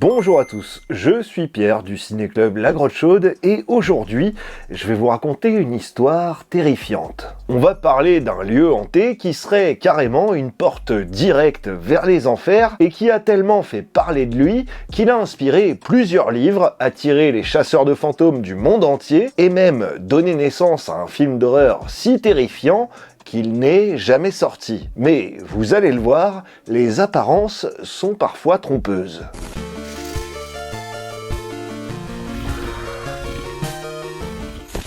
Bonjour à tous, je suis Pierre du Ciné-Club La Grotte Chaude et aujourd'hui, je vais vous raconter une histoire terrifiante. On va parler d'un lieu hanté qui serait carrément une porte directe vers les enfers et qui a tellement fait parler de lui qu'il a inspiré plusieurs livres, attiré les chasseurs de fantômes du monde entier et même donné naissance à un film d'horreur si terrifiant qu'il n'est jamais sorti. Mais vous allez le voir, les apparences sont parfois trompeuses.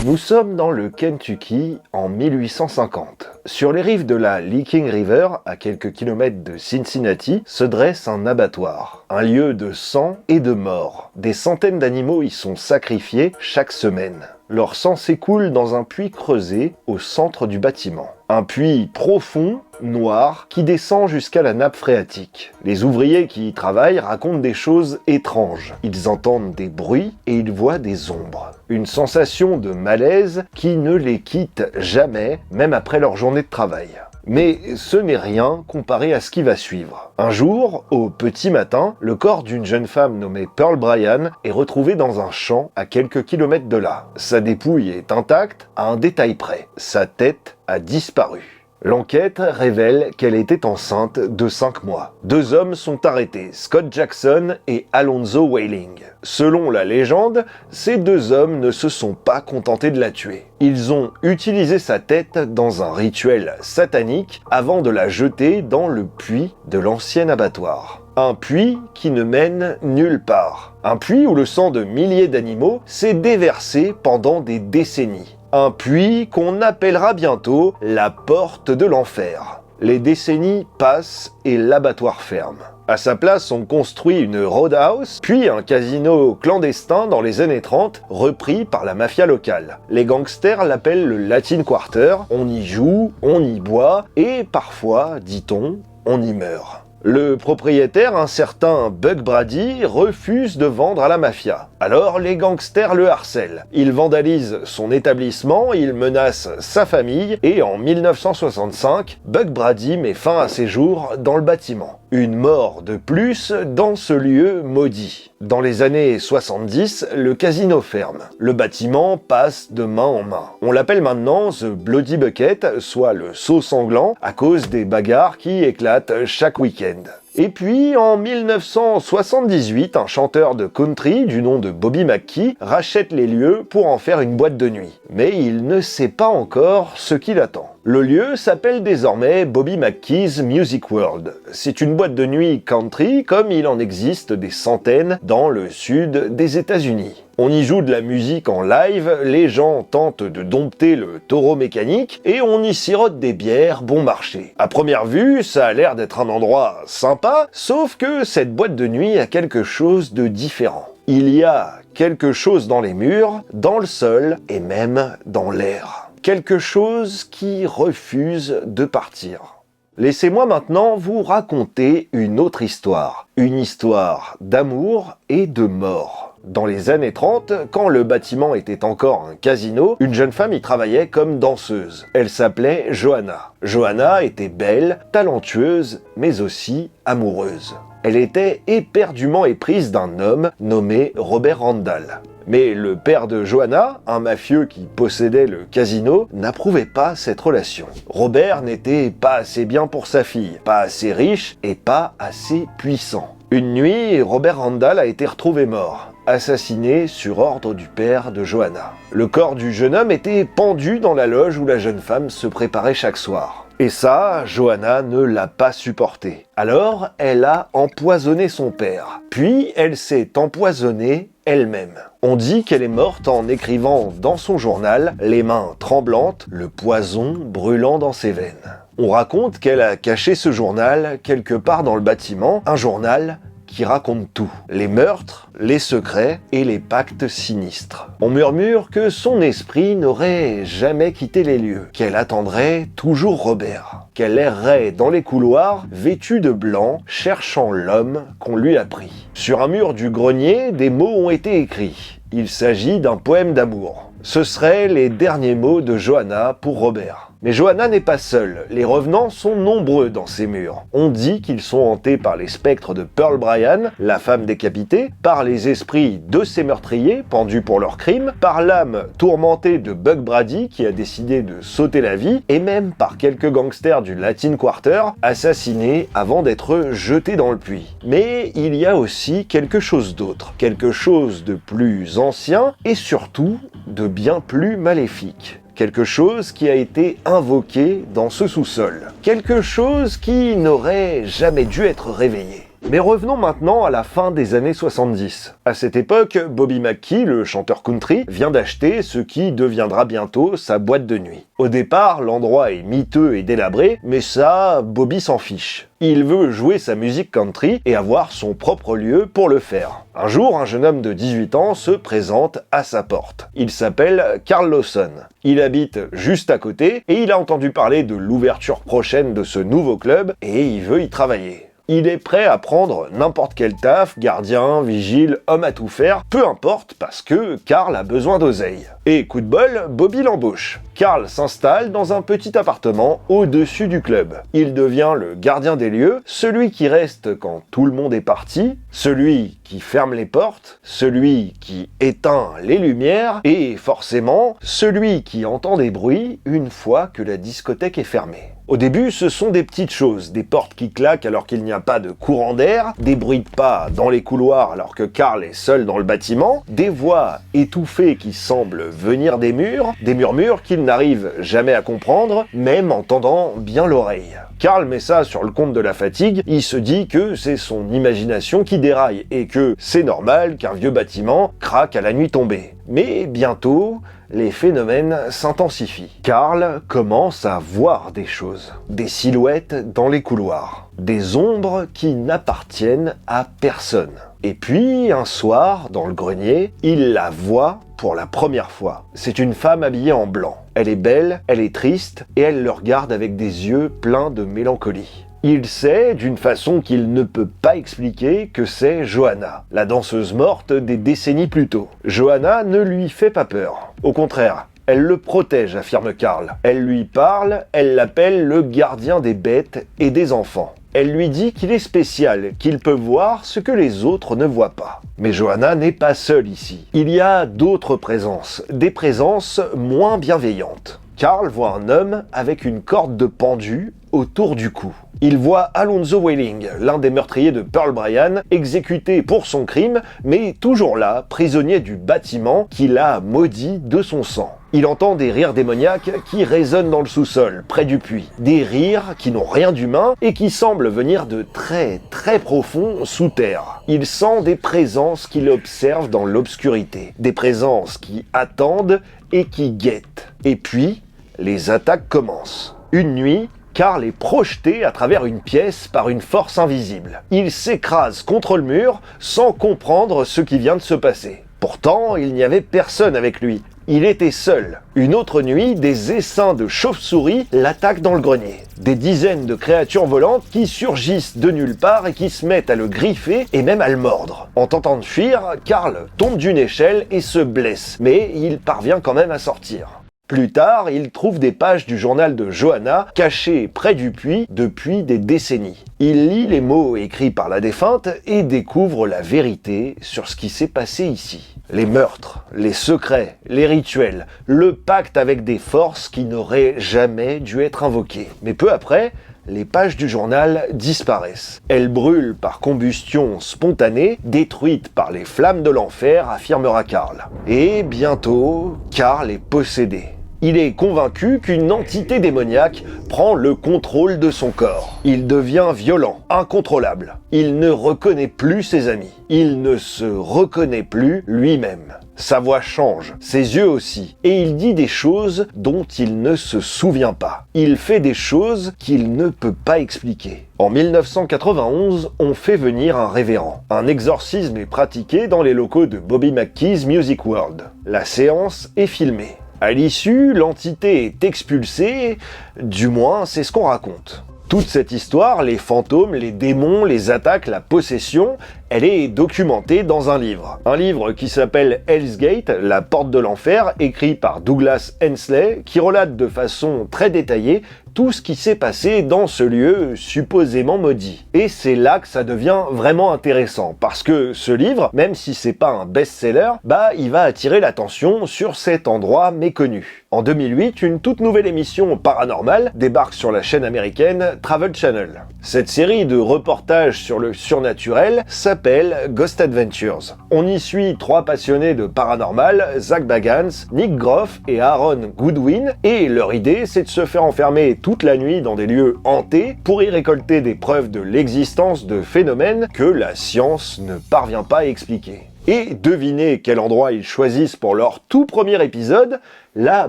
Nous sommes dans le Kentucky en 1850. Sur les rives de la Licking River, à quelques kilomètres de Cincinnati, se dresse un abattoir. Un lieu de sang et de mort. Des centaines d'animaux y sont sacrifiés chaque semaine. Leur sang s'écoule dans un puits creusé au centre du bâtiment. Un puits profond, noir, qui descend jusqu'à la nappe phréatique. Les ouvriers qui y travaillent racontent des choses étranges. Ils entendent des bruits et ils voient des ombres. Une sensation de malaise qui ne les quitte jamais, même après leur journée de travail. Mais ce n'est rien comparé à ce qui va suivre. Un jour, au petit matin, le corps d'une jeune femme nommée Pearl Bryan est retrouvé dans un champ à quelques kilomètres de là. Sa dépouille est intacte à un détail près. Sa tête a disparu. L'enquête révèle qu'elle était enceinte de 5 mois. 2 hommes sont arrêtés, Scott Jackson et Alonzo Whaling. Selon la légende, ces 2 hommes ne se sont pas contentés de la tuer. Ils ont utilisé sa tête dans un rituel satanique avant de la jeter dans le puits de l'ancien abattoir. Un puits qui ne mène nulle part. Un puits où le sang de milliers d'animaux s'est déversé pendant des décennies. Un puits qu'on appellera bientôt la porte de l'enfer. Les décennies passent et l'abattoir ferme. À sa place, on construit une roadhouse, puis un casino clandestin dans les années 30, repris par la mafia locale. Les gangsters l'appellent le Latin Quarter, on y joue, on y boit, et parfois, dit-on, on y meurt. Le propriétaire, un certain Buck Brady, refuse de vendre à la mafia. Alors les gangsters le harcèlent. Ils vandalisent son établissement, ils menacent sa famille et en 1965, Buck Brady met fin à ses jours dans le bâtiment. Une mort de plus dans ce lieu maudit. Dans les années 70, le casino ferme. Le bâtiment passe de main en main. On l'appelle maintenant The Bloody Bucket, soit le seau sanglant, à cause des bagarres qui éclatent chaque week-end. Et puis, en 1978, un chanteur de country du nom de Bobby McKee rachète les lieux pour en faire une boîte de nuit. Mais il ne sait pas encore ce qui l'attend. Le lieu s'appelle désormais Bobby McKee's Music World. C'est une boîte de nuit country comme il en existe des centaines dans le sud des États-Unis. On y joue de la musique en live, les gens tentent de dompter le taureau mécanique et on y sirote des bières bon marché. À première vue, ça a l'air d'être un endroit sympa, sauf que cette boîte de nuit a quelque chose de différent. Il y a quelque chose dans les murs, dans le sol et même dans l'air. Quelque chose qui refuse de partir. Laissez-moi maintenant vous raconter une autre histoire. Une histoire d'amour et de mort. Dans les années 30, quand le bâtiment était encore un casino, une jeune femme y travaillait comme danseuse. Elle s'appelait Johanna. Johanna était belle, talentueuse, mais aussi amoureuse. Elle était éperdument éprise d'un homme nommé Robert Randall. Mais le père de Johanna, un mafieux qui possédait le casino, n'approuvait pas cette relation. Robert n'était pas assez bien pour sa fille, pas assez riche et pas assez puissant. Une nuit, Robert Randall a été retrouvé mort, assassiné sur ordre du père de Johanna. Le corps du jeune homme était pendu dans la loge où la jeune femme se préparait chaque soir. Et ça, Johanna ne l'a pas supporté. Alors, elle a empoisonné son père. Puis, elle s'est empoisonnée elle-même. On dit qu'elle est morte en écrivant dans son journal, les mains tremblantes, le poison brûlant dans ses veines. On raconte qu'elle a caché ce journal quelque part dans le bâtiment, un journal qui raconte tout. Les meurtres, les secrets et les pactes sinistres. On murmure que son esprit n'aurait jamais quitté les lieux, qu'elle attendrait toujours Robert, qu'elle errerait dans les couloirs, vêtue de blanc, cherchant l'homme qu'on lui a pris. Sur un mur du grenier, des mots ont été écrits. Il s'agit d'un poème d'amour. Ce seraient les derniers mots de Johanna pour Robert. Mais Johanna n'est pas seule, les revenants sont nombreux dans ces murs. On dit qu'ils sont hantés par les spectres de Pearl Bryan, la femme décapitée, par les esprits de ses meurtriers pendus pour leurs crimes, par l'âme tourmentée de Buck Brady qui a décidé de sauter la vie, et même par quelques gangsters du Latin Quarter assassinés avant d'être jetés dans le puits. Mais il y a aussi quelque chose d'autre, quelque chose de plus ancien et surtout de bien plus maléfique. Quelque chose qui a été invoqué dans ce sous-sol. Quelque chose qui n'aurait jamais dû être réveillé. Mais revenons maintenant à la fin des années 70. À cette époque, Bobby McKee, le chanteur country, vient d'acheter ce qui deviendra bientôt sa boîte de nuit. Au départ, l'endroit est miteux et délabré, mais ça, Bobby s'en fiche. Il veut jouer sa musique country et avoir son propre lieu pour le faire. Un jour, un jeune homme de 18 ans se présente à sa porte. Il s'appelle Carl Lawson. Il habite juste à côté et il a entendu parler de l'ouverture prochaine de ce nouveau club et il veut y travailler. Il est prêt à prendre n'importe quel taf, gardien, vigile, homme à tout faire, peu importe, parce que Carl a besoin d'oseille. Et coup de bol, Bobby l'embauche. Carl s'installe dans un petit appartement au-dessus du club. Il devient le gardien des lieux, celui qui reste quand tout le monde est parti, celui qui ferme les portes, celui qui éteint les lumières, et forcément, celui qui entend des bruits une fois que la discothèque est fermée. Au début, ce sont des petites choses, des portes qui claquent alors qu'il n'y a pas de courant d'air, des bruits de pas dans les couloirs alors que Carl est seul dans le bâtiment, des voix étouffées qui semblent venir des murmures qu'il n'arrive jamais à comprendre, même en tendant bien l'oreille. Carl met ça sur le compte de la fatigue, il se dit que c'est son imagination qui déraille et que c'est normal qu'un vieux bâtiment craque à la nuit tombée. Mais bientôt, les phénomènes s'intensifient. Carl commence à voir des choses, des silhouettes dans les couloirs, des ombres qui n'appartiennent à personne. Et puis, un soir, dans le grenier, il la voit pour la première fois. C'est une femme habillée en blanc. Elle est belle, elle est triste, et elle le regarde avec des yeux pleins de mélancolie. Il sait, d'une façon qu'il ne peut pas expliquer, que c'est Johanna, la danseuse morte des décennies plus tôt. Johanna ne lui fait pas peur. Au contraire, elle le protège, affirme Carl. Elle lui parle, elle l'appelle le gardien des bêtes et des enfants. Elle lui dit qu'il est spécial, qu'il peut voir ce que les autres ne voient pas. Mais Johanna n'est pas seule ici. Il y a d'autres présences, des présences moins bienveillantes. Carl voit un homme avec une corde de pendu autour du cou. Il voit Alonzo Whaling, l'un des meurtriers de Pearl Bryan, exécuté pour son crime, mais toujours là, prisonnier du bâtiment qu'il a maudit de son sang. Il entend des rires démoniaques qui résonnent dans le sous-sol, près du puits. Des rires qui n'ont rien d'humain et qui semblent venir de très très profond sous terre. Il sent des présences qu'il observe dans l'obscurité. Des présences qui attendent et qui guettent. Et puis, les attaques commencent. Une nuit, Carl est projeté à travers une pièce par une force invisible. Il s'écrase contre le mur sans comprendre ce qui vient de se passer. Pourtant, il n'y avait personne avec lui. Il était seul. Une autre nuit, des essaims de chauves-souris l'attaquent dans le grenier. Des dizaines de créatures volantes qui surgissent de nulle part et qui se mettent à le griffer et même à le mordre. En tentant de fuir, Carl tombe d'une échelle et se blesse, mais il parvient quand même à sortir. Plus tard, il trouve des pages du journal de Johanna cachées près du puits depuis des décennies. Il lit les mots écrits par la défunte et découvre la vérité sur ce qui s'est passé ici. Les meurtres, les secrets, les rituels, le pacte avec des forces qui n'auraient jamais dû être invoquées. Mais peu après, les pages du journal disparaissent. Elles brûlent par combustion spontanée, détruites par les flammes de l'enfer, affirmera Carl. Et bientôt, Carl est possédé. Il est convaincu qu'une entité démoniaque prend le contrôle de son corps. Il devient violent, incontrôlable. Il ne reconnaît plus ses amis. Il ne se reconnaît plus lui-même. Sa voix change, ses yeux aussi, et il dit des choses dont il ne se souvient pas. Il fait des choses qu'il ne peut pas expliquer. En 1991, on fait venir un révérend. Un exorcisme est pratiqué dans les locaux de Bobby McKee's Music World. La séance est filmée. À l'issue, l'entité est expulsée, du moins c'est ce qu'on raconte. Toute cette histoire, les fantômes, les démons, les attaques, la possession, elle est documentée dans un livre. Un livre qui s'appelle Hell's Gate, la porte de l'enfer, écrit par Douglas Hensley, qui relate de façon très détaillée tout ce qui s'est passé dans ce lieu supposément maudit. Et c'est là que ça devient vraiment intéressant, parce que ce livre, même si c'est pas un best-seller, il va attirer l'attention sur cet endroit méconnu. En 2008, une toute nouvelle émission paranormale débarque sur la chaîne américaine Travel Channel. Cette série de reportages sur le surnaturel s'appelle Ghost Adventures. On y suit 3 passionnés de paranormal, Zak Bagans, Nick Groff et Aaron Goodwin, et leur idée c'est de se faire enfermer toute la nuit dans des lieux hantés pour y récolter des preuves de l'existence de phénomènes que la science ne parvient pas à expliquer. Et devinez quel endroit ils choisissent pour leur tout premier épisode, la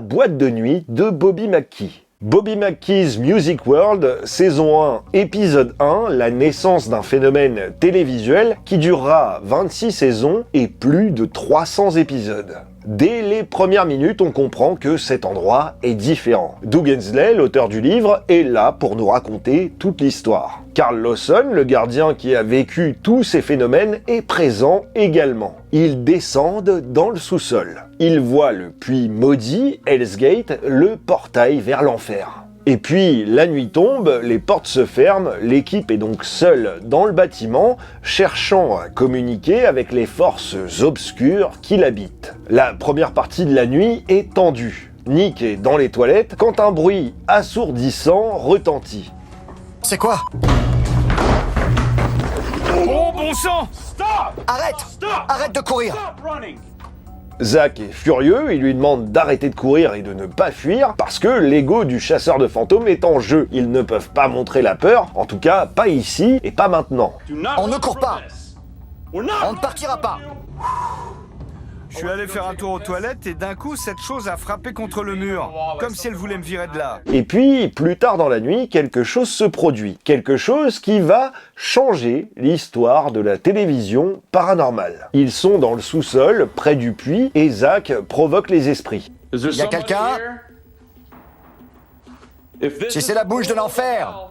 boîte de nuit de Bobby McKee. Bobby McKee's Music World, saison 1, épisode 1, la naissance d'un phénomène télévisuel qui durera 26 saisons et plus de 300 épisodes. Dès les premières minutes, on comprend que cet endroit est différent. Doug Hensley, l'auteur du livre, est là pour nous raconter toute l'histoire. Carl Lawson, le gardien qui a vécu tous ces phénomènes, est présent également. Ils descendent dans le sous-sol. Ils voient le puits maudit, Hell's Gate, le portail vers l'enfer. Et puis, la nuit tombe, les portes se ferment, l'équipe est donc seule dans le bâtiment, cherchant à communiquer avec les forces obscures qui l'habitent. La première partie de la nuit est tendue. Nick est dans les toilettes quand un bruit assourdissant retentit. C'est quoi? Oh bon sang! Arrête! Arrête de courir! Zak est furieux, il lui demande d'arrêter de courir et de ne pas fuir, parce que l'ego du chasseur de fantômes est en jeu. Ils ne peuvent pas montrer la peur, en tout cas pas ici et pas maintenant. On ne court pas! On ne partira pas! Je suis allé faire un tour aux toilettes et d'un coup, cette chose a frappé contre le mur, comme si elle voulait me virer de là. Et puis, plus tard dans la nuit, quelque chose se produit. Quelque chose qui va changer l'histoire de la télévision paranormale. Ils sont dans le sous-sol, près du puits, et Zak provoque les esprits. Y a quelqu'un? Si c'est la bouche de l'enfer,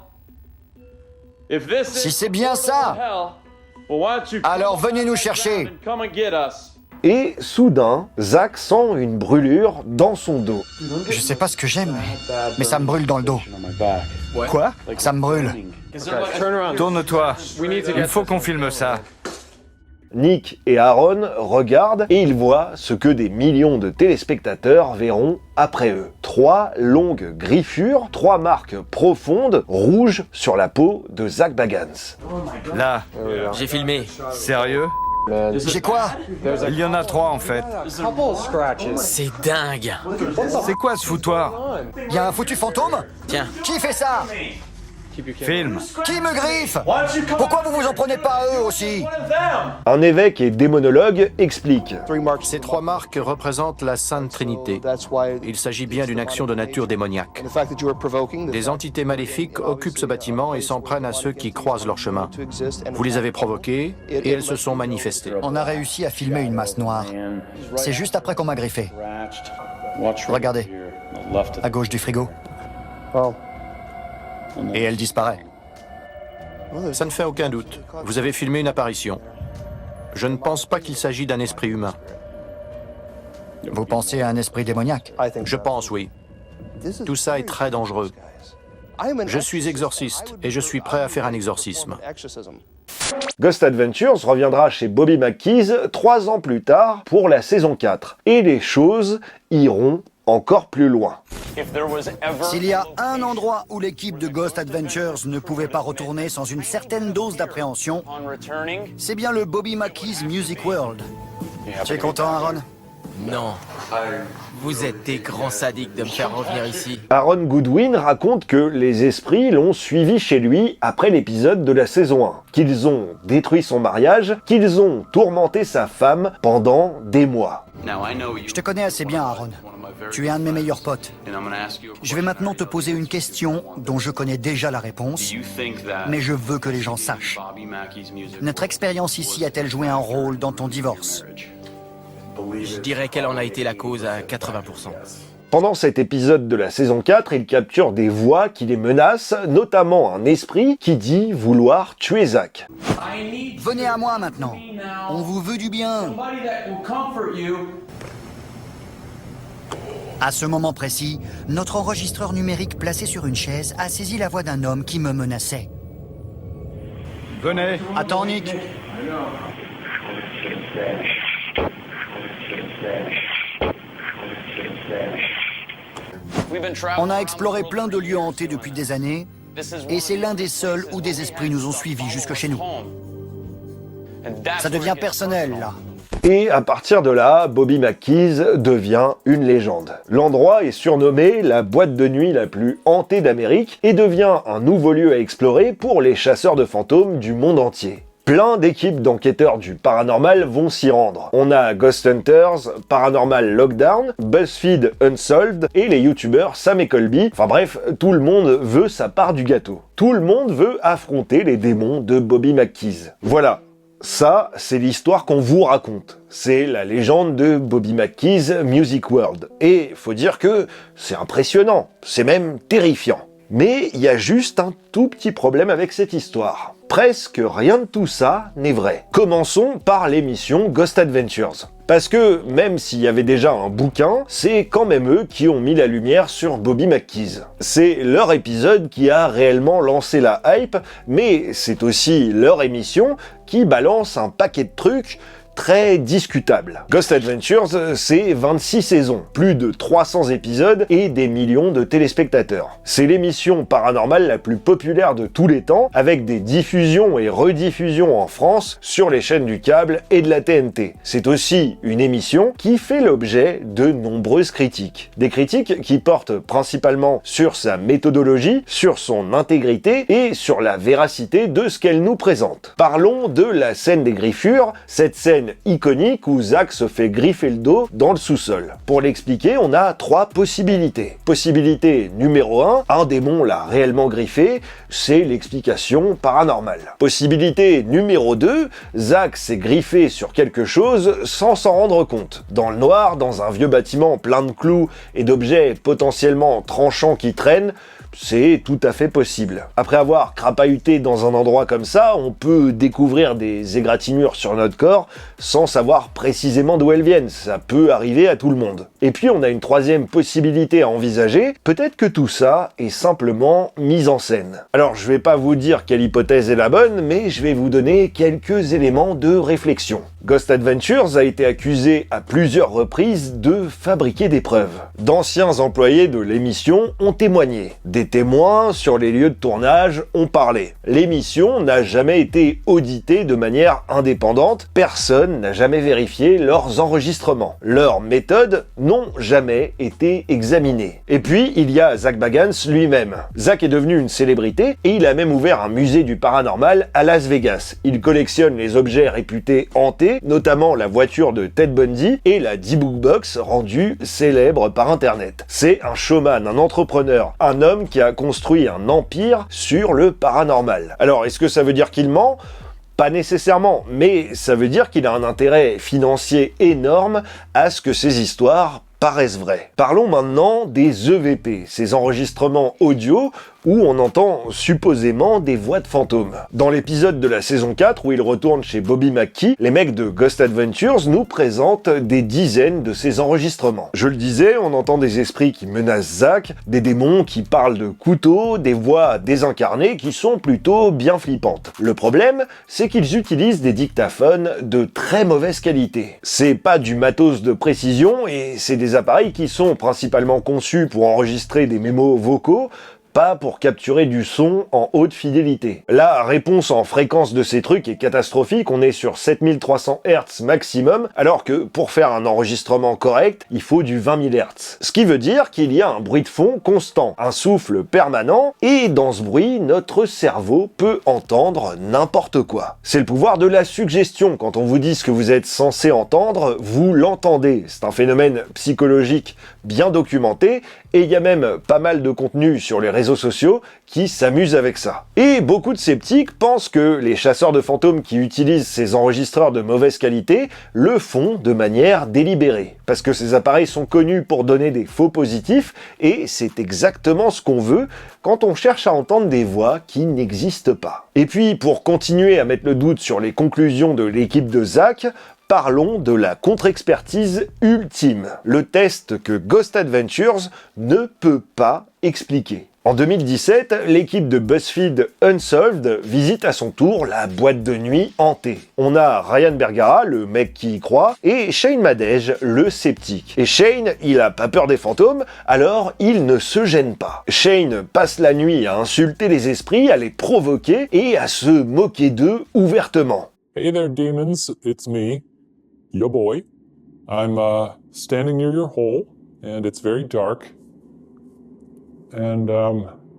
si c'est bien ça, alors venez nous chercher. Et soudain, Zak sent une brûlure dans son dos. Je sais pas ce que j'aime, mais ça me brûle dans le dos. Quoi? Ça me brûle. Tourne-toi. Il faut qu'on filme ça. Nick et Aaron regardent et ils voient ce que des millions de téléspectateurs verront après eux. 3 longues griffures, 3 marques profondes, rouges sur la peau de Zak Bagans. Là. J'ai filmé. Sérieux? J'ai quoi? Il y en a 3 en fait. C'est dingue. C'est quoi ce foutoir? Y a un foutu fantôme? Tiens. Qui fait ça? Filme. Qui me griffe? Pourquoi vous vous en prenez pas à eux aussi? Un évêque et démonologue explique. Ces 3 marques représentent la Sainte Trinité. Il s'agit bien d'une action de nature démoniaque. Des entités maléfiques occupent ce bâtiment et s'en prennent à ceux qui croisent leur chemin. Vous les avez provoquées et elles se sont manifestées. On a réussi à filmer une masse noire. C'est juste après qu'on m'a griffé. Regardez, à gauche du frigo. Et elle disparaît. Ça ne fait aucun doute. Vous avez filmé une apparition. Je ne pense pas qu'il s'agit d'un esprit humain. Vous pensez à un esprit démoniaque? Je pense, oui. Tout ça est très dangereux. Je suis exorciste et je suis prêt à faire un exorcisme. Ghost Adventures reviendra chez Bobby McKee's 3 ans plus tard pour la saison 4. Et les choses iront encore plus loin. S'il y a un endroit où l'équipe de Ghost Adventures ne pouvait pas retourner sans une certaine dose d'appréhension, c'est bien le Bobby McKee's Music World. Tu es content, Aaron? Non. Vous êtes des grands sadiques de me faire revenir ici. Aaron Goodwin raconte que les esprits l'ont suivi chez lui après l'épisode de la saison 1, qu'ils ont détruit son mariage, qu'ils ont tourmenté sa femme pendant des mois. Je te connais assez bien, Aaron. Tu es un de mes meilleurs potes. Je vais maintenant te poser une question dont je connais déjà la réponse, mais je veux que les gens sachent. Notre expérience ici a-t-elle joué un rôle dans ton divorce? Je dirais qu'elle en a été la cause à 80%. Pendant cet épisode de la saison 4, il capture des voix qui les menacent, notamment un esprit qui dit vouloir tuer Zach. Venez à moi maintenant. On vous veut du bien. À ce moment précis, notre enregistreur numérique placé sur une chaise a saisi la voix d'un homme qui me menaçait. Venez. Attends, Nick. On a exploré plein de lieux hantés depuis des années, et c'est l'un des seuls où des esprits nous ont suivis jusque chez nous. Ça devient personnel, là. Et à partir de là, Bobby McKees devient une légende. L'endroit est surnommé la boîte de nuit la plus hantée d'Amérique et devient un nouveau lieu à explorer pour les chasseurs de fantômes du monde entier. Plein d'équipes d'enquêteurs du paranormal vont s'y rendre. On a Ghost Hunters, Paranormal Lockdown, BuzzFeed Unsolved et les youtubeurs Sam et Colby. Enfin bref, tout le monde veut sa part du gâteau. Tout le monde veut affronter les démons de Bobby McKees. Voilà. Ça, c'est l'histoire qu'on vous raconte. C'est la légende de Bobby McKees Music World. Et faut dire que c'est impressionnant, c'est même terrifiant. Mais il y a juste un tout petit problème avec cette histoire. Presque rien de tout ça n'est vrai. Commençons par l'émission Ghost Adventures. Parce que, même s'il y avait déjà un bouquin, c'est quand même eux qui ont mis la lumière sur Bobby McKees. C'est leur épisode qui a réellement lancé la hype, mais c'est aussi leur émission qui balance un paquet de trucs très discutable. Ghost Adventures, c'est 26 saisons, plus de 300 épisodes et des millions de téléspectateurs. C'est l'émission paranormale la plus populaire de tous les temps, avec des diffusions et rediffusions en France sur les chaînes du câble et de la TNT. C'est aussi une émission qui fait l'objet de nombreuses critiques. Des critiques qui portent principalement sur sa méthodologie, sur son intégrité et sur la véracité de ce qu'elle nous présente. Parlons de la scène des griffures, cette scène iconique où Zach se fait griffer le dos dans le sous-sol. Pour l'expliquer, on a 3 possibilités. Possibilité numéro 1, un démon l'a réellement griffé, c'est l'explication paranormale. Possibilité numéro 2, Zach s'est griffé sur quelque chose sans s'en rendre compte. Dans le noir, dans un vieux bâtiment plein de clous et d'objets potentiellement tranchants qui traînent, c'est tout à fait possible. Après avoir crapahuté dans un endroit comme ça, on peut découvrir des égratignures sur notre corps sans savoir précisément d'où elles viennent. Ça peut arriver à tout le monde. Et puis on a une 3e possibilité à envisager. Peut-être que tout ça est simplement mise en scène. Alors je vais pas vous dire quelle hypothèse est la bonne, mais je vais vous donner quelques éléments de réflexion. Ghost Adventures a été accusé à plusieurs reprises de fabriquer des preuves. D'anciens employés de l'émission ont témoigné. Des témoins sur les lieux de tournage ont parlé. L'émission n'a jamais été auditée de manière indépendante. Personne n'a jamais vérifié leurs enregistrements. Leurs méthodes n'ont jamais été examinées. Et puis, il y a Zak Bagans lui-même. Zach est devenu une célébrité et il a même ouvert un musée du paranormal à Las Vegas. Il collectionne les objets réputés hantés, notamment la voiture de Ted Bundy et la D-Book Box rendue célèbre par Internet. C'est un showman, un entrepreneur, un homme qui a construit un empire sur le paranormal. Alors, est-ce que ça veut dire qu'il ment ? Pas nécessairement, mais ça veut dire qu'il a un intérêt financier énorme à ce que ces histoires paraissent vraies. Parlons maintenant des EVP, ces enregistrements audio où on entend supposément des voix de fantômes. Dans l'épisode de la saison 4 où il retourne chez Bobby McKee, les mecs de Ghost Adventures nous présentent des dizaines de ces enregistrements. Je le disais, on entend des esprits qui menacent Zach, des démons qui parlent de couteaux, des voix désincarnées qui sont plutôt bien flippantes. Le problème, c'est qu'ils utilisent des dictaphones de très mauvaise qualité. C'est pas du matos de précision et c'est des appareils qui sont principalement conçus pour enregistrer des mémos vocaux, pas pour capturer du son en haute fidélité. La réponse en fréquence de ces trucs est catastrophique, on est sur 7300 Hz maximum, alors que pour faire un enregistrement correct, il faut du 20 000 Hz. Ce qui veut dire qu'il y a un bruit de fond constant, un souffle permanent, et dans ce bruit, notre cerveau peut entendre n'importe quoi. C'est le pouvoir de la suggestion, quand on vous dit ce que vous êtes censé entendre, vous l'entendez. C'est un phénomène psychologique bien documenté, et il y a même pas mal de contenu sur les réseaux réseaux sociaux qui s'amusent avec ça. Et beaucoup de sceptiques pensent que les chasseurs de fantômes qui utilisent ces enregistreurs de mauvaise qualité le font de manière délibérée. Parce que ces appareils sont connus pour donner des faux positifs, et c'est exactement ce qu'on veut quand on cherche à entendre des voix qui n'existent pas. Et puis, pour continuer à mettre le doute sur les conclusions de l'équipe de Zach, parlons de la contre-expertise ultime, le test que Ghost Adventures ne peut pas expliquer. En 2017, l'équipe de BuzzFeed Unsolved visite à son tour la boîte de nuit hantée. On a Ryan Bergara, le mec qui y croit, et Shane Madej, le sceptique. Et Shane, il a pas peur des fantômes, alors il ne se gêne pas. Shane passe la nuit à insulter les esprits, à les provoquer et à se moquer d'eux ouvertement. Hey there, demons. It's me, your boy. I'm standing near your hole, and it's very dark. And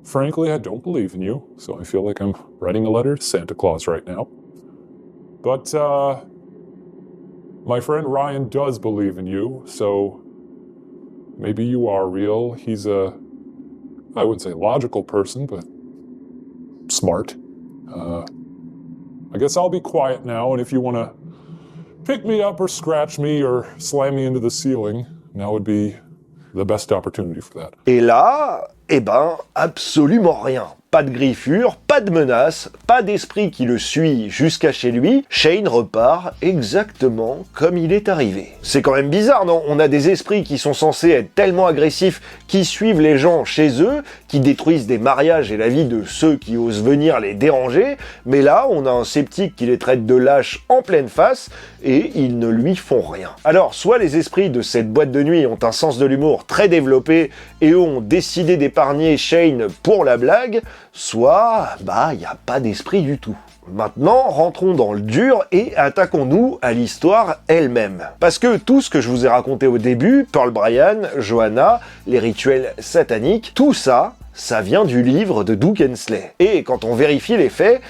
frankly, I don't believe in you, so I feel like I'm writing a letter to Santa Claus right now. But my friend Ryan does believe in you, so maybe you are real. He's I wouldn't say logical person, but smart. I guess I'll be quiet now, and if you want to pick me up or scratch me or slam me into the ceiling, now would be the best opportunity for that. Et là, absolument rien. Pas de griffure, pas de menace, pas d'esprit qui le suit jusqu'à chez lui. Shane repart exactement comme il est arrivé. C'est quand même bizarre, non? On a des esprits qui sont censés être tellement agressifs, qui suivent les gens chez eux, qui détruisent des mariages et la vie de ceux qui osent venir les déranger, mais là, on a un sceptique qui les traite de lâches en pleine face, et ils ne lui font rien. Alors, soit les esprits de cette boîte de nuit ont un sens de l'humour très développé, et ont décidé d'épargner Shane pour la blague, soit, il n'y a pas d'esprit du tout. Maintenant, rentrons dans le dur et attaquons-nous à l'histoire elle-même. Parce que tout ce que je vous ai raconté au début, Pearl Bryan, Johanna, les rituels sataniques, tout ça, ça vient du livre de Doug Hensley. Et quand on vérifie les faits,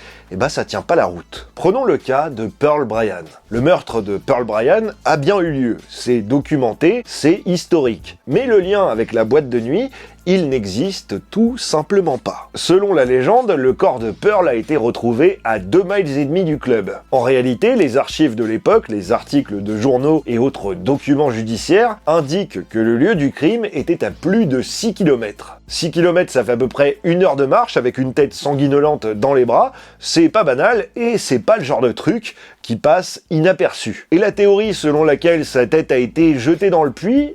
ça tient pas la route. Prenons le cas de Pearl Bryan. Le meurtre de Pearl Bryan a bien eu lieu, c'est documenté, c'est historique. Mais le lien avec la boîte de nuit, il n'existe tout simplement pas. Selon la légende, le corps de Pearl a été retrouvé à 2,5 miles du club. En réalité, les archives de l'époque, les articles de journaux et autres documents judiciaires indiquent que le lieu du crime était à plus de 6 km. 6 km, ça fait à peu près 1 heure de marche avec une tête sanguinolente dans les bras. C'est pas banal et c'est pas le genre de truc qui passe inaperçu. Et la théorie selon laquelle sa tête a été jetée dans le puits,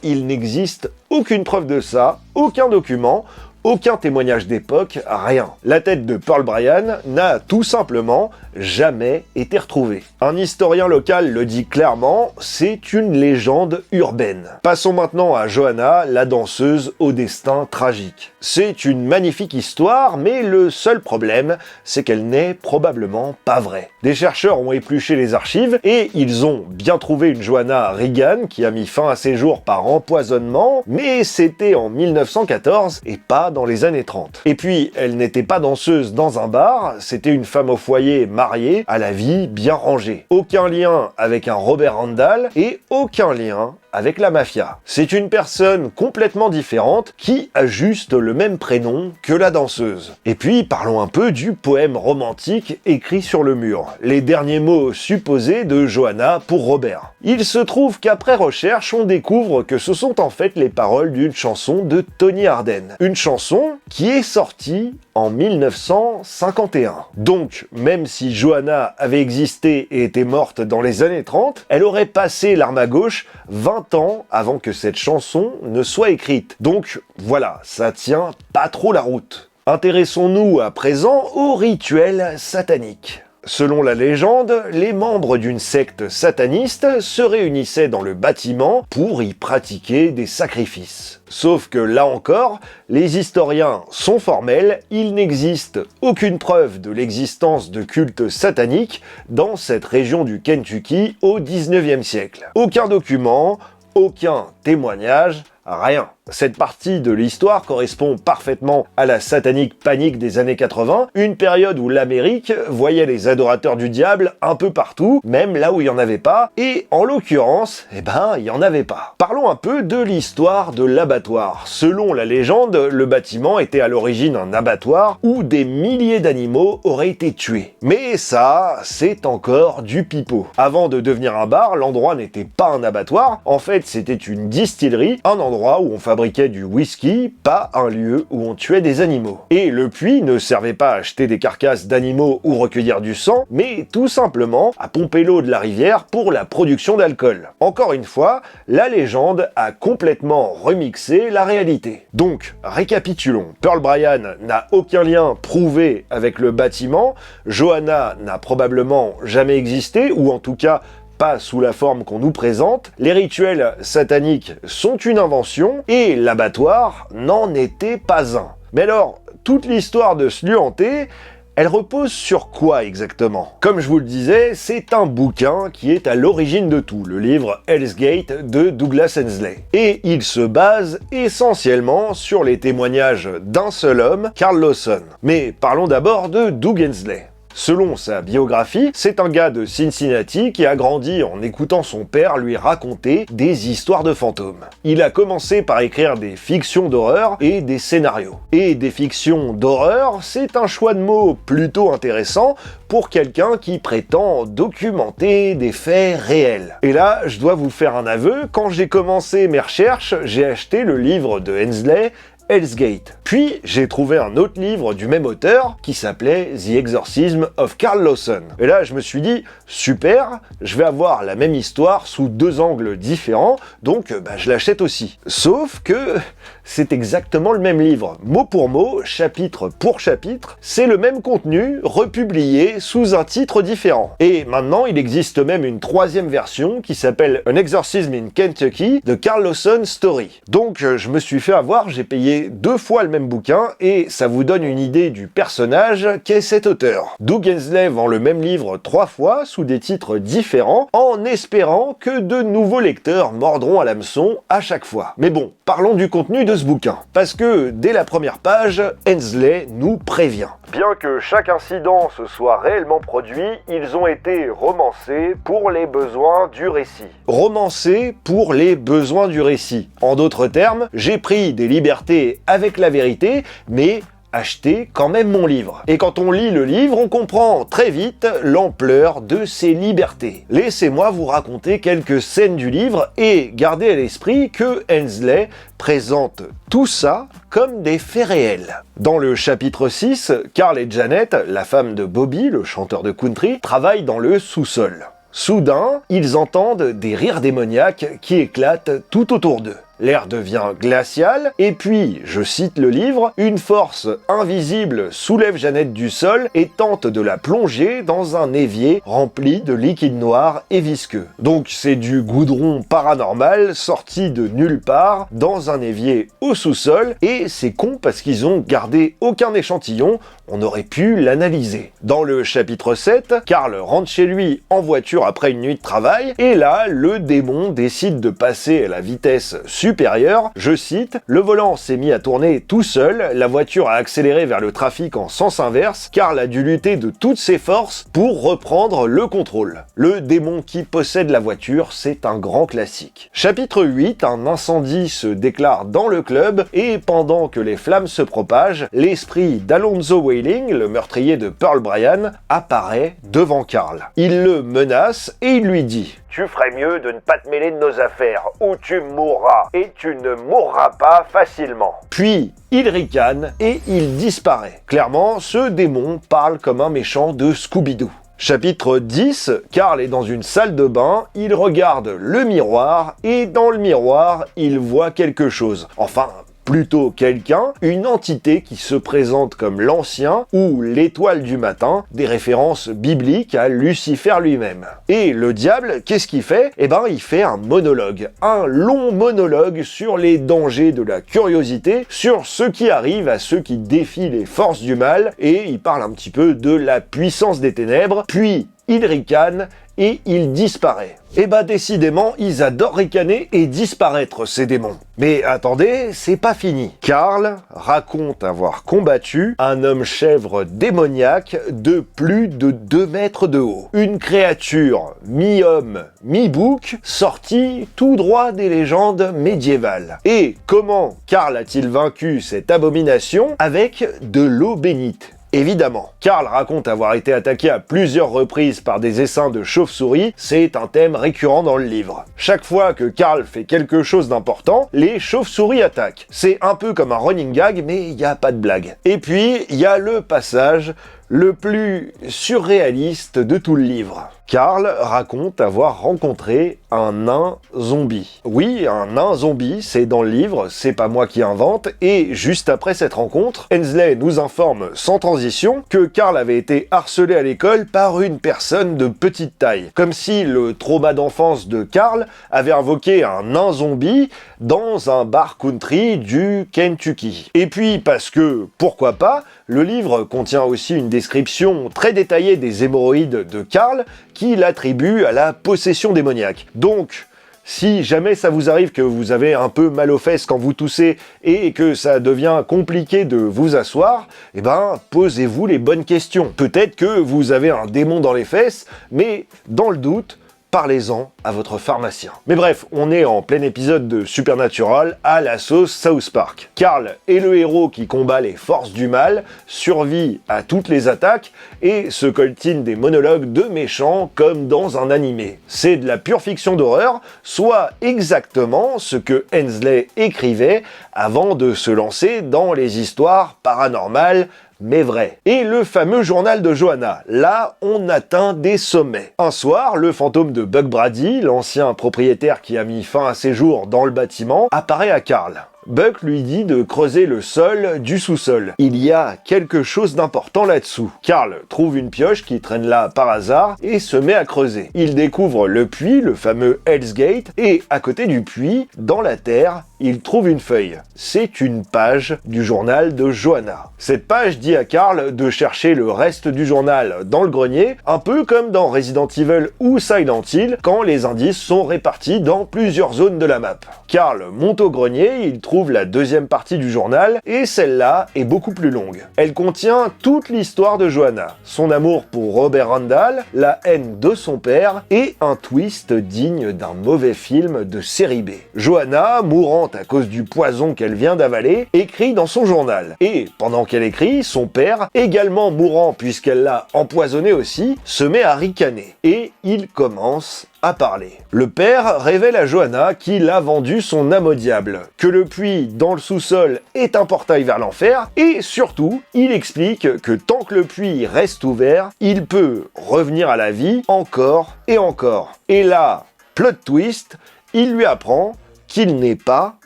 il n'existe aucune preuve de ça, aucun document, aucun témoignage d'époque, rien. La tête de Pearl Bryan n'a tout simplement jamais été retrouvée. Un historien local le dit clairement, c'est une légende urbaine. Passons maintenant à Johanna, la danseuse au destin tragique. C'est une magnifique histoire, mais le seul problème, c'est qu'elle n'est probablement pas vraie. Des chercheurs ont épluché les archives et ils ont bien trouvé une Johanna Reagan qui a mis fin à ses jours par empoisonnement, mais c'était en 1914 et pas dans les années 30. Et puis, elle n'était pas danseuse dans un bar, c'était une femme au foyer mariée à la vie bien rangée. Aucun lien avec un Robert Randall et aucun lien avec la mafia. C'est une personne complètement différente qui a juste le même prénom que la danseuse. Et puis, parlons un peu du poème romantique écrit sur le mur. Les derniers mots supposés de Johanna pour Robert. Il se trouve qu'après recherche, on découvre que ce sont en fait les paroles d'une chanson de Tony Arden. Une chanson qui est sortie en 1951. Donc, même si Johanna avait existé et était morte dans les années 30, elle aurait passé l'arme à gauche 20 ans avant que cette chanson ne soit écrite. Donc, voilà, ça tient pas trop la route. Intéressons-nous à présent aux rituels sataniques. Selon la légende, les membres d'une secte sataniste se réunissaient dans le bâtiment pour y pratiquer des sacrifices. Sauf que là encore, les historiens sont formels, il n'existe aucune preuve de l'existence de cultes sataniques dans cette région du Kentucky au 19e siècle. Aucun document, aucun témoignage, rien. Cette partie de l'histoire correspond parfaitement à la satanique panique des années 80, une période où l'Amérique voyait les adorateurs du diable un peu partout, même là où il n'y en avait pas, et en l'occurrence, il n'y en avait pas. Parlons un peu de l'histoire de l'abattoir. Selon la légende, le bâtiment était à l'origine un abattoir où des milliers d'animaux auraient été tués. Mais ça, c'est encore du pipeau. Avant de devenir un bar, l'endroit n'était pas un abattoir, en fait c'était une distillerie, un endroit où on fabriquait du whisky, pas un lieu où on tuait des animaux. Et le puits ne servait pas à acheter des carcasses d'animaux ou recueillir du sang, mais tout simplement à pomper l'eau de la rivière pour la production d'alcool. Encore une fois, la légende a complètement remixé la réalité. Donc, récapitulons. Pearl Bryan n'a aucun lien prouvé avec le bâtiment, Johanna n'a probablement jamais existé, ou en tout cas pas sous la forme qu'on nous présente, les rituels sataniques sont une invention, et l'abattoir n'en était pas un. Mais alors, toute l'histoire de ce lieu hanté, elle repose sur quoi exactement? Comme je vous le disais, c'est un bouquin qui est à l'origine de tout, le livre Hell's Gate de Douglas Hensley. Et il se base essentiellement sur les témoignages d'un seul homme, Carl Lawson. Mais parlons d'abord de Doug Hensley. Selon sa biographie, c'est un gars de Cincinnati qui a grandi en écoutant son père lui raconter des histoires de fantômes. Il a commencé par écrire des fictions d'horreur et des scénarios. Et des fictions d'horreur, c'est un choix de mots plutôt intéressant pour quelqu'un qui prétend documenter des faits réels. Et là, je dois vous faire un aveu, quand j'ai commencé mes recherches, j'ai acheté le livre de Hensley, Hell's Gate. Puis, j'ai trouvé un autre livre du même auteur qui s'appelait The Exorcism of Carl Lawson. Et là, je me suis dit, super, je vais avoir la même histoire sous deux angles différents, donc je l'achète aussi. Sauf que c'est exactement le même livre, mot pour mot, chapitre pour chapitre, c'est le même contenu, republié sous un titre différent. Et maintenant, il existe même une troisième version qui s'appelle An Exorcism in Kentucky de Carl Lawson Story. Donc, je me suis fait avoir, j'ai payé 2 fois le même bouquin et ça vous donne une idée du personnage qu'est cet auteur. Doug Hensley vend le même livre 3 fois sous des titres différents en espérant que de nouveaux lecteurs mordront à l'hameçon à chaque fois. Mais bon, parlons du contenu de ce bouquin. Parce que dès la première page, Hensley nous prévient. Bien que chaque incident se soit réellement produit, ils ont été romancés pour les besoins du récit. Romancés pour les besoins du récit. En d'autres termes, j'ai pris des libertés avec la vérité, mais acheter quand même mon livre. Et quand on lit le livre, on comprend très vite l'ampleur de ces libertés. Laissez-moi vous raconter quelques scènes du livre et gardez à l'esprit que Hensley présente tout ça comme des faits réels. Dans le chapitre 6, Carl et Janet, la femme de Bobby, le chanteur de country, travaillent dans le sous-sol. Soudain, ils entendent des rires démoniaques qui éclatent tout autour d'eux. L'air devient glacial, et puis, je cite le livre, une force invisible soulève Janet du sol et tente de la plonger dans un évier rempli de liquide noir et visqueux. Donc c'est du goudron paranormal sorti de nulle part dans un évier au sous-sol, et c'est con parce qu'ils ont gardé aucun échantillon, on aurait pu l'analyser. Dans le chapitre 7, Carl rentre chez lui en voiture après une nuit de travail, et là, le démon décide de passer à la vitesse supérieure, je cite, « Le volant s'est mis à tourner tout seul, la voiture a accéléré vers le trafic en sens inverse, Carl a dû lutter de toutes ses forces pour reprendre le contrôle. » Le démon qui possède la voiture, c'est un grand classique. Chapitre 8, un incendie se déclare dans le club, et pendant que les flammes se propagent, l'esprit d'Alonzo Wailing, le meurtrier de Pearl Bryan, apparaît devant Carl. Il le menace et il lui dit « Tu ferais mieux de ne pas te mêler de nos affaires, ou tu mourras, et tu ne mourras pas facilement. » Puis, il ricane et il disparaît. Clairement, ce démon parle comme un méchant de Scooby-Doo. Chapitre 10, Carl est dans une salle de bain, il regarde le miroir, et dans le miroir, il voit quelque chose. Enfin, plutôt quelqu'un, une entité qui se présente comme l'Ancien ou l'Étoile du matin, des références bibliques à Lucifer lui-même. Et le diable, qu'est-ce qu'il fait? Eh ben, il fait un monologue, un long monologue sur les dangers de la curiosité, sur ce qui arrive à ceux qui défient les forces du mal, et il parle un petit peu de la puissance des ténèbres, puis il ricane et il disparaît. Et bah décidément, ils adorent ricaner et disparaître ces démons. Mais attendez, c'est pas fini. Carl raconte avoir combattu un homme chèvre démoniaque de plus de 2 mètres de haut. Une créature mi-homme, mi-bouc, sortie tout droit des légendes médiévales. Et comment Carl a-t-il vaincu cette abomination? Avec de l'eau bénite. Évidemment, Carl raconte avoir été attaqué à plusieurs reprises par des essaims de chauves-souris, c'est un thème récurrent dans le livre. Chaque fois que Carl fait quelque chose d'important, les chauves-souris attaquent. C'est un peu comme un running gag, mais il n'y a pas de blague. Et puis, il y a le passage le plus surréaliste de tout le livre. Carl raconte avoir rencontré un nain zombie. Oui, un nain zombie, c'est dans le livre, c'est pas moi qui invente, et juste après cette rencontre, Hensley nous informe sans transition que Carl avait été harcelé à l'école par une personne de petite taille. Comme si le trauma d'enfance de Carl avait invoqué un nain zombie dans un bar country du Kentucky. Et puis parce que, pourquoi pas, le livre contient aussi une description très détaillée des hémorroïdes de Carl qui l'attribue à la possession démoniaque. Donc, si jamais ça vous arrive que vous avez un peu mal aux fesses quand vous toussez et que ça devient compliqué de vous asseoir, eh ben, posez-vous les bonnes questions. Peut-être que vous avez un démon dans les fesses, mais dans le doute, parlez-en à votre pharmacien. Mais bref, on est en plein épisode de Supernatural à la sauce South Park. Carl est le héros qui combat les forces du mal, survit à toutes les attaques et se coltine des monologues de méchants comme dans un animé. C'est de la pure fiction d'horreur, soit exactement ce que Hensley écrivait avant de se lancer dans les histoires paranormales mais vrai. Et le fameux journal de Joanna, là on atteint des sommets. Un soir, le fantôme de Buck Brady, l'ancien propriétaire qui a mis fin à ses jours dans le bâtiment, apparaît à Carl. Buck lui dit de creuser le sol du sous-sol. Il y a quelque chose d'important là-dessous. Carl trouve une pioche qui traîne là par hasard et se met à creuser. Il découvre le puits, le fameux Hell's Gate, et à côté du puits, dans la terre, il trouve une feuille. C'est une page du journal de Joanna. Cette page dit à Carl de chercher le reste du journal dans le grenier, un peu comme dans Resident Evil ou Silent Hill, quand les indices sont répartis dans plusieurs zones de la map. Carl monte au grenier, il trouve la deuxième partie du journal, et celle-là est beaucoup plus longue. Elle contient toute l'histoire de Joanna, son amour pour Robert Randall, la haine de son père, et un twist digne d'un mauvais film de série B. Joanna, mourant à cause du poison qu'elle vient d'avaler, écrit dans son journal. Et pendant qu'elle écrit, son père, également mourant puisqu'elle l'a empoisonné aussi, se met à ricaner. Et il commence à parler. Le père révèle à Joanna qu'il a vendu son âme au diable, que le puits dans le sous-sol est un portail vers l'enfer, et surtout, il explique que tant que le puits reste ouvert, il peut revenir à la vie encore et encore. Et là, plot twist, il lui apprend qu'il n'est pas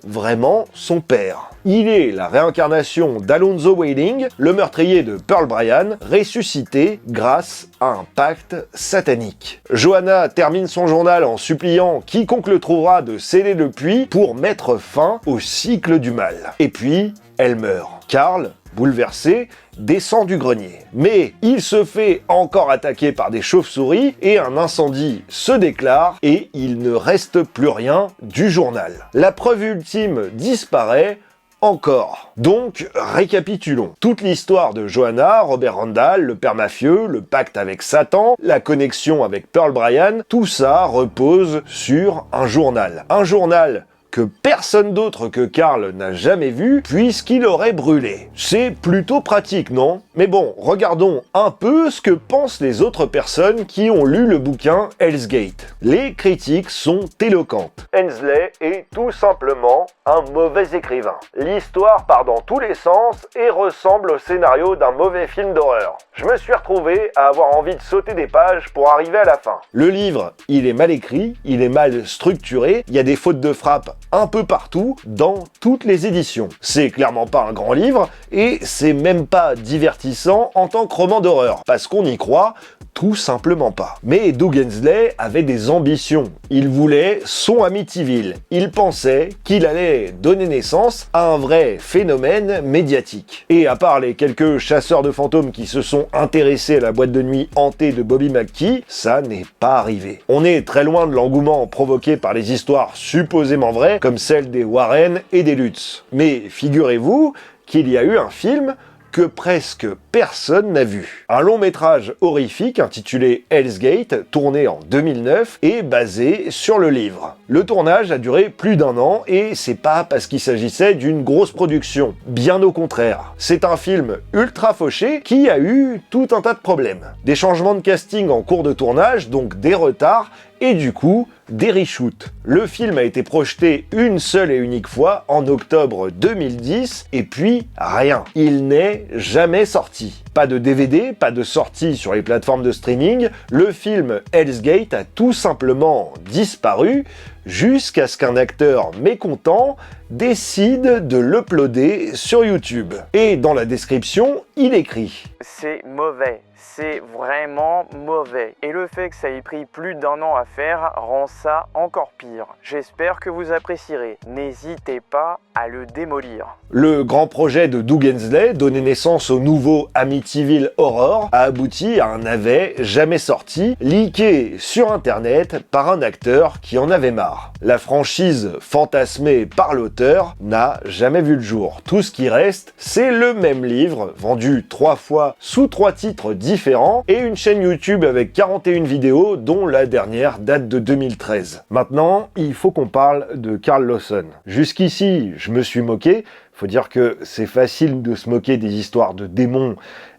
vraiment son père. Il est la réincarnation d'Alonzo Wailing, le meurtrier de Pearl Bryan, ressuscité grâce à un pacte satanique. Joanna termine son journal en suppliant quiconque le trouvera de sceller le puits pour mettre fin au cycle du mal. Et puis, elle meurt. Carl, bouleversé, descend du grenier. Mais il se fait encore attaquer par des chauves-souris et un incendie se déclare et il ne reste plus rien du journal. La preuve ultime disparaît encore. Donc, récapitulons. Toute l'histoire de Joanna, Robert Randall, le père mafieux, le pacte avec Satan, la connexion avec Pearl Bryan, tout ça repose sur un journal. Un journal que personne d'autre que Carl n'a jamais vu, puisqu'il aurait brûlé. C'est plutôt pratique, non? Mais bon, regardons un peu ce que pensent les autres personnes qui ont lu le bouquin Hell's Gate. Les critiques sont éloquentes. Hensley est tout simplement un mauvais écrivain. L'histoire part dans tous les sens et ressemble au scénario d'un mauvais film d'horreur. Je me suis retrouvé à avoir envie de sauter des pages pour arriver à la fin. Le livre, il est mal écrit, il est mal structuré, il y a des fautes de frappe un peu partout, dans toutes les éditions. C'est clairement pas un grand livre, et c'est même pas divertissant en tant que roman d'horreur, parce qu'on y croit tout simplement pas. Mais Doug Hensley avait des ambitions. Il voulait son Amityville. Il pensait qu'il allait donner naissance à un vrai phénomène médiatique. Et à part les quelques chasseurs de fantômes qui se sont intéressés à la boîte de nuit hantée de Bobby McKee, ça n'est pas arrivé. On est très loin de l'engouement provoqué par les histoires supposément vraies, comme celle des Warren et des Lutz. Mais figurez-vous qu'il y a eu un film que presque personne n'a vu. Un long métrage horrifique intitulé Hell's Gate, tourné en 2009, est basé sur le livre. Le tournage a duré plus d'1 an et c'est pas parce qu'il s'agissait d'une grosse production. Bien au contraire. C'est un film ultra fauché qui a eu tout un tas de problèmes. Des changements de casting en cours de tournage, donc des retards, et du coup, des reshoots. Le film a été projeté une seule et unique fois en octobre 2010, et puis rien. Il n'est jamais sorti. Pas de DVD, pas de sortie sur les plateformes de streaming, le film Hell's Gate a tout simplement disparu, jusqu'à ce qu'un acteur mécontent décide de l'uploader sur YouTube. Et dans la description, il écrit « C'est mauvais. C'est vraiment mauvais. Et le fait que ça ait pris plus d'1 an à faire rend ça encore pire. J'espère que vous apprécierez. N'hésitez pas à le démolir. » Le grand projet de Doug Hensley, donner naissance au nouveau Amityville Horror, a abouti à un navet jamais sorti, leaké sur internet par un acteur qui en avait marre. La franchise fantasmée par l'auteur n'a jamais vu le jour. Tout ce qui reste, c'est le même livre, vendu 3 fois sous 3 titres différents, et une chaîne YouTube avec 41 vidéos, dont la dernière date de 2013. Maintenant, il faut qu'on parle de Carl Lawson. Jusqu'ici, je me suis moqué. Faut dire que c'est facile de se moquer des histoires de démons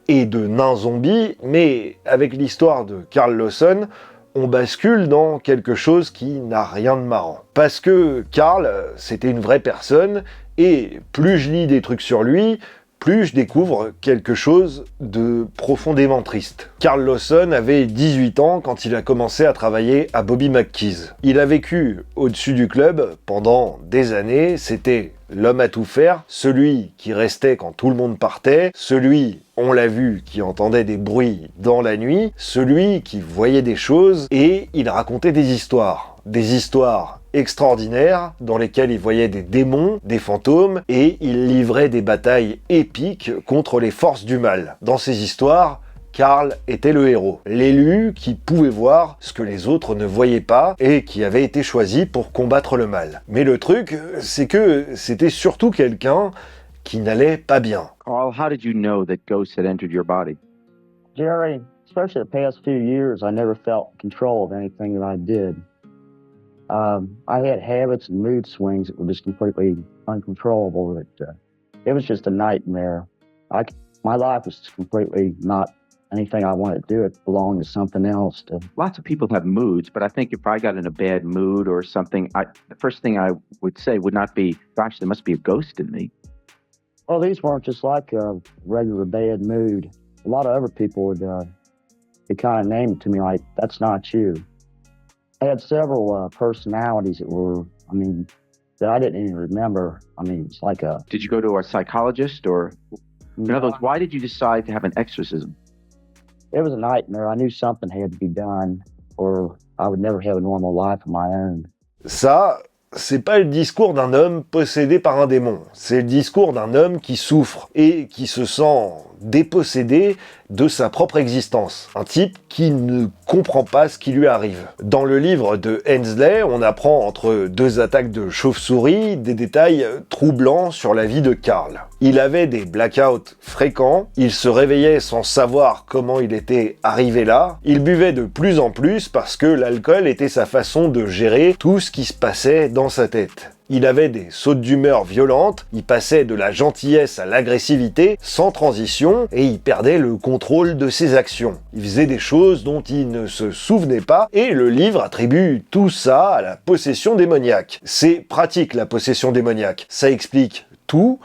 et de nains zombies, mais avec l'histoire de Carl Lawson, on bascule dans quelque chose qui n'a rien de marrant. Parce que Carl, c'était une vraie personne, et plus je lis des trucs sur lui, plus je découvre quelque chose de profondément triste. Carl Lawson avait 18 ans quand il a commencé à travailler à Bobby McKee's. Il a vécu au-dessus du club pendant des années, c'était l'homme à tout faire, celui qui restait quand tout le monde partait, celui, on l'a vu, qui entendait des bruits dans la nuit, celui qui voyait des choses, et il racontait des histoires extraordinaires dans lesquelles il voyait des démons, des fantômes, et il livrait des batailles épiques contre les forces du mal. Dans ces histoires, Carl était le héros, l'élu qui pouvait voir ce que les autres ne voyaient pas et qui avait été choisi pour combattre le mal. Mais le truc, c'est que c'était surtout quelqu'un qui n'allait pas bien. Carl, how did you know that ghosts had entered your body? Jerry, especially the past few years, I never felt control of anything that I did. I had habits and mood swings that were just completely uncontrollable. It was just a nightmare. My life was completely not anything I wanted to do. It belonged to something else. Lots of people have moods, but I think if I got in a bad mood or something, the first thing I would say would not be, gosh, there must be a ghost in me. Well, these weren't just like a regular bad mood. A lot of other people would kind of name it to me like, that's not you. I had several personalities that were, that I didn't even remember. It's like a... Did you go to a psychologist or... In other words, why did you decide to have an exorcism? It was a nightmare. I knew something had to be done or I would never have a normal life of my own. Ça, c'est pas le discours d'un homme possédé par un démon. C'est le discours d'un homme qui souffre et qui se sent dépossédé de sa propre existence. Un type qui ne comprend pas ce qui lui arrive. Dans le livre de Hensley, on apprend entre 2 attaques de chauve-souris des détails troublants sur la vie de Carl. Il avait des blackouts fréquents, il se réveillait sans savoir comment il était arrivé là, il buvait de plus en plus parce que l'alcool était sa façon de gérer tout ce qui se passait dans sa tête. Il avait des sautes d'humeur violentes, il passait de la gentillesse à l'agressivité sans transition et il perdait le contrôle de ses actions. Il faisait des choses dont il ne se souvenait pas et le livre attribue tout ça à la possession démoniaque. C'est pratique la possession démoniaque, ça explique tout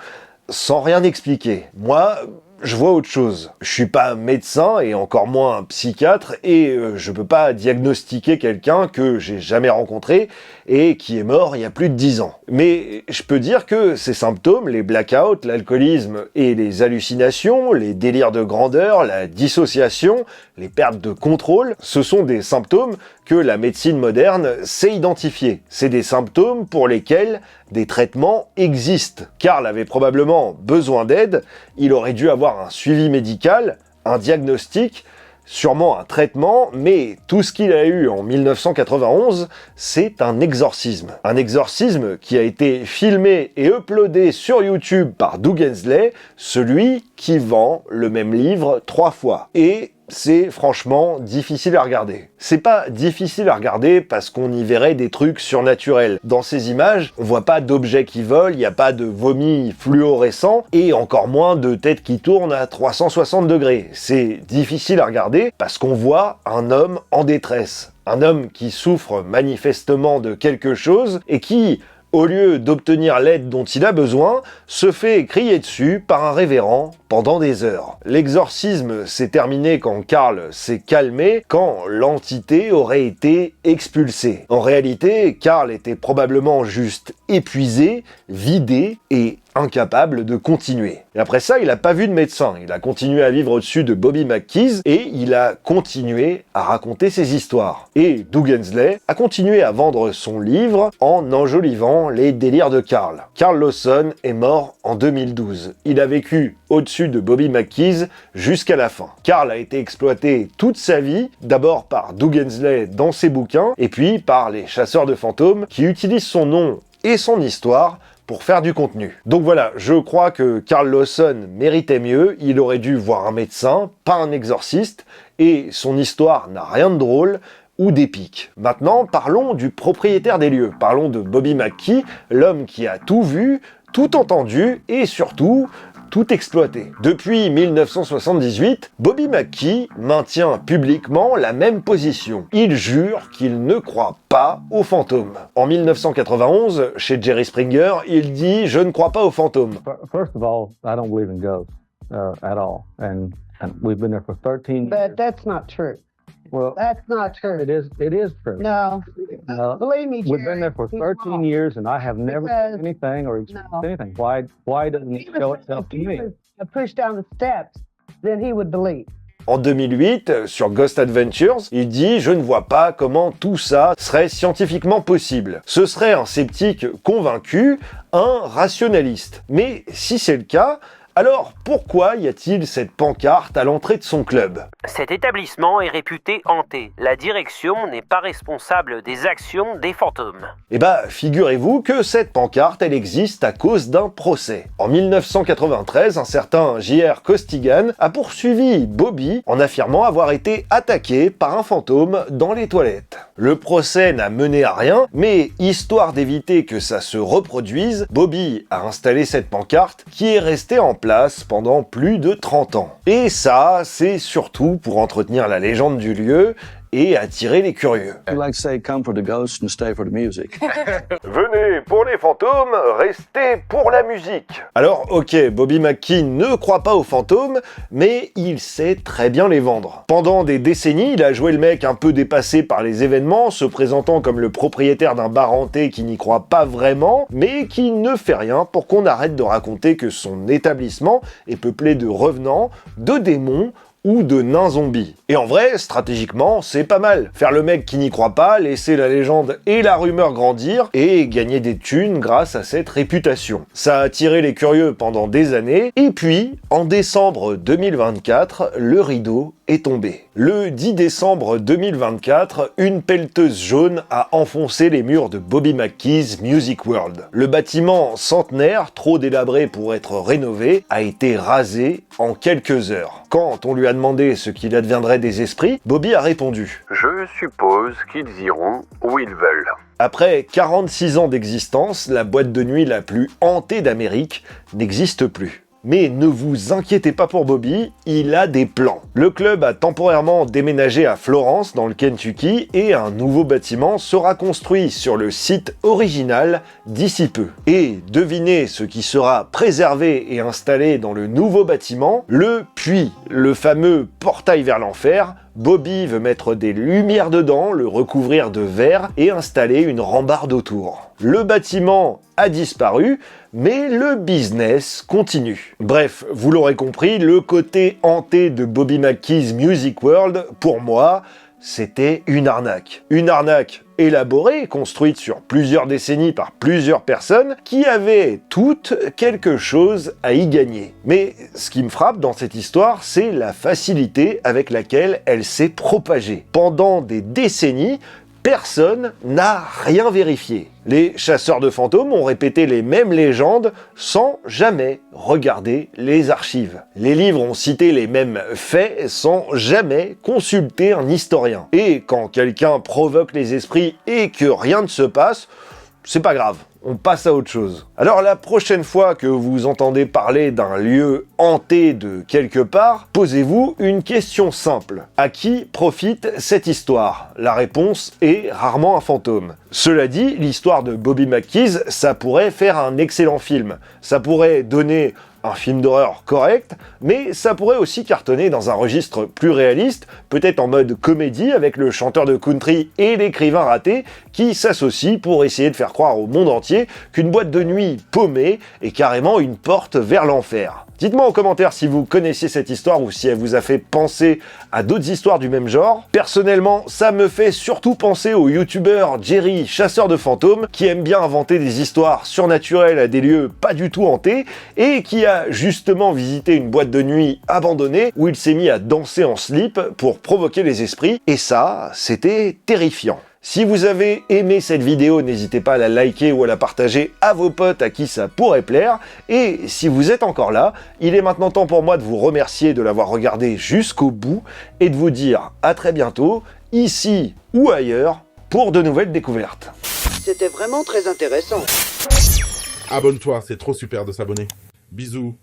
sans rien expliquer. Moi, je vois autre chose. Je suis pas médecin et encore moins psychiatre et je peux pas diagnostiquer quelqu'un que j'ai jamais rencontré et qui est mort il y a plus de 10 ans. Mais je peux dire que ces symptômes, les blackouts, l'alcoolisme et les hallucinations, les délires de grandeur, la dissociation, les pertes de contrôle, ce sont des symptômes que la médecine moderne sait identifier. C'est des symptômes pour lesquels des traitements existent. Karl avait probablement besoin d'aide, il aurait dû avoir un suivi médical, un diagnostic, sûrement un traitement, mais tout ce qu'il a eu en 1991, c'est un exorcisme. Un exorcisme qui a été filmé et uploadé sur YouTube par Doug Hensley, celui qui vend le même livre 3 fois. Et c'est franchement difficile à regarder. C'est pas difficile à regarder parce qu'on y verrait des trucs surnaturels. Dans ces images, on voit pas d'objets qui volent, il n'y a pas de vomi fluorescent et encore moins de têtes qui tournent à 360 degrés. C'est difficile à regarder parce qu'on voit un homme en détresse. Un homme qui souffre manifestement de quelque chose et qui, au lieu d'obtenir l'aide dont il a besoin, se fait crier dessus par un révérend pendant des heures. L'exorcisme s'est terminé quand Karl s'est calmé, quand l'entité aurait été expulsée. En réalité, Karl était probablement juste épuisé, vidé et incapable de continuer. Et après ça, il n'a pas vu de médecin. Il a continué à vivre au-dessus de Bobby McKees et il a continué à raconter ses histoires. Et Doug Hensley a continué à vendre son livre en enjolivant les délires de Karl. Karl Lawson est mort en 2012. Il a vécu au-dessus de Bobby McKees jusqu'à la fin. Karl a été exploité toute sa vie, d'abord par Doug Hensley dans ses bouquins, et puis par les chasseurs de fantômes qui utilisent son nom et son histoire pour faire du contenu. Donc voilà, je crois que Karl Lawson méritait mieux, il aurait dû voir un médecin, pas un exorciste, et son histoire n'a rien de drôle ou d'épique. Maintenant, parlons du propriétaire des lieux, parlons de Bobby McKee, l'homme qui a tout vu, tout entendu et surtout tout exploité. Depuis 1978, Bobby McKee maintient publiquement la même position. Il jure qu'il ne croit pas aux fantômes. En 1991, chez Jerry Springer, il dit « Je ne crois pas aux fantômes ». First of all, I don't believe in ghosts at all. And we've been there for 13 years. But that's not true. Well, that's not true. It is true. No. Believe me, Jerry. We've been there for 13 years and I have never seen anything or experienced anything. Why doesn't it show itself to me? If he pushed down the steps, then he would believe. En 2008, sur Ghost Adventures, il dit « Je ne vois pas comment tout ça serait scientifiquement possible. Ce serait un sceptique convaincu, un rationaliste. Mais si c'est le cas, alors pourquoi y a-t-il cette pancarte à l'entrée de son club ? Cet établissement est réputé hanté. La direction n'est pas responsable des actions des fantômes. Eh bah, figurez-vous que cette pancarte, elle existe à cause d'un procès. En 1993, un certain J.R. Costigan a poursuivi Bobby en affirmant avoir été attaqué par un fantôme dans les toilettes. Le procès n'a mené à rien, mais histoire d'éviter que ça se reproduise, Bobby a installé cette pancarte qui est restée en place pendant plus de 30 ans. Et ça, c'est surtout pour entretenir la légende du lieu et attirer les curieux. Venez pour les fantômes, restez pour la musique. Alors ok, Bobby McKee ne croit pas aux fantômes, mais il sait très bien les vendre. Pendant des décennies, il a joué le mec un peu dépassé par les événements, se présentant comme le propriétaire d'un bar hanté qui n'y croit pas vraiment, mais qui ne fait rien pour qu'on arrête de raconter que son établissement est peuplé de revenants, de démons, ou de nains zombies. Et en vrai, stratégiquement, c'est pas mal. Faire le mec qui n'y croit pas, laisser la légende et la rumeur grandir, et gagner des thunes grâce à cette réputation. Ça a attiré les curieux pendant des années, et puis, en décembre 2024, le rideau est tombé. Le 10 décembre 2024, une pelleteuse jaune a enfoncé les murs de Bobby McKee's Music World. Le bâtiment centenaire, trop délabré pour être rénové, a été rasé en quelques heures. Quand on lui a demandé ce qu'il adviendrait des esprits, Bobby a répondu « Je suppose qu'ils iront où ils veulent ». Après 46 ans d'existence, la boîte de nuit la plus hantée d'Amérique n'existe plus. Mais ne vous inquiétez pas pour Bobby, il a des plans. Le club a temporairement déménagé à Florence, dans le Kentucky, et un nouveau bâtiment sera construit sur le site original d'ici peu. Et devinez ce qui sera préservé et installé dans le nouveau bâtiment, le puits, le fameux portail vers l'enfer. Bobby veut mettre des lumières dedans, le recouvrir de verre et installer une rambarde autour. Le bâtiment a disparu, mais le business continue. Bref, vous l'aurez compris, le côté hanté de Bobby McKee's Music World, pour moi, c'était une arnaque. Une arnaque élaborée, construite sur plusieurs décennies par plusieurs personnes, qui avaient toutes quelque chose à y gagner. Mais ce qui me frappe dans cette histoire, c'est la facilité avec laquelle elle s'est propagée. Pendant des décennies, personne n'a rien vérifié. Les chasseurs de fantômes ont répété les mêmes légendes sans jamais regarder les archives. Les livres ont cité les mêmes faits sans jamais consulter un historien. Et quand quelqu'un provoque les esprits et que rien ne se passe, c'est pas grave. On passe à autre chose. Alors la prochaine fois que vous entendez parler d'un lieu hanté de quelque part, posez-vous une question simple. À qui profite cette histoire? La réponse est rarement un fantôme. Cela dit, l'histoire de Bobby McKee's, ça pourrait faire un excellent film. Ça pourrait donner un film d'horreur correct, mais ça pourrait aussi cartonner dans un registre plus réaliste, peut-être en mode comédie avec le chanteur de country et l'écrivain raté qui s'associent pour essayer de faire croire au monde entier qu'une boîte de nuit paumée est carrément une porte vers l'enfer. Dites-moi en commentaire si vous connaissiez cette histoire ou si elle vous a fait penser à d'autres histoires du même genre. Personnellement, ça me fait surtout penser au youtubeur Jerry, chasseur de fantômes, qui aime bien inventer des histoires surnaturelles à des lieux pas du tout hantés et qui a justement visité une boîte de nuit abandonnée où il s'est mis à danser en slip pour provoquer les esprits et ça, c'était terrifiant. Si vous avez aimé cette vidéo, n'hésitez pas à la liker ou à la partager à vos potes à qui ça pourrait plaire. Et si vous êtes encore là, il est maintenant temps pour moi de vous remercier de l'avoir regardé jusqu'au bout et de vous dire à très bientôt, ici ou ailleurs, pour de nouvelles découvertes. C'était vraiment très intéressant. Abonne-toi, c'est trop super de s'abonner. Bisous.